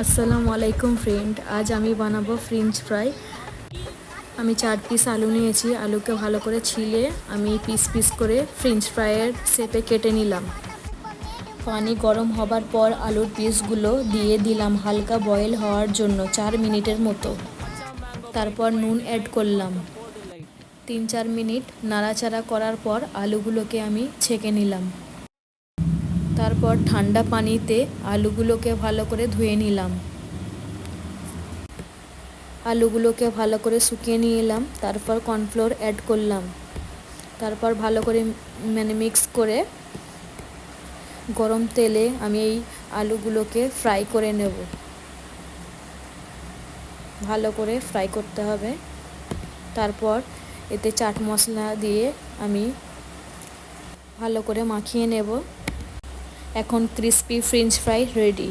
আসসালামু আলাইকুম ফ্রেন্ড, আজ আমি বানাবো ফ্রেঞ্চ ফ্রাই। আমি 4 পিস আলু নিয়েছি। আলুকে ভালো করে ছিলে আমি পিস পিস করে ফ্রেঞ্চ ফ্রাইয়ের শেপে কেটে নিলাম। পানি গরম হবার পর আলুর পিসগুলো দিয়ে দিলাম হালকা বয়েল হওয়ার জন্য 4 মিনিটের মতো। তারপর নুন অ্যাড করলাম। 3-4 মিনিট নাড়াচাড়া করার পর আলুগুলোকে আমি ছেঁকে নিলাম। তারপর ঠান্ডা পানিতে আলুগুলোকে ভালো করে ধুয়ে নিলাম। আলুগুলোকে ভালো করে শুকিয়ে নিলাম। তারপর কর্নফ্লোর অ্যাড করলাম। তারপর ভালো করে মিক্স করে গরম তেলে আমি এই আলুগুলোকে ফ্রাই করে নেব। ভালো করে ফ্রাই করতে হবে। তারপর এতে চাট মশলা দিয়ে আমি ভালো করে মাখিয়ে নেব। এখন ক্রিস্পি ফ্রেঞ্চ ফ্রাই রেডি।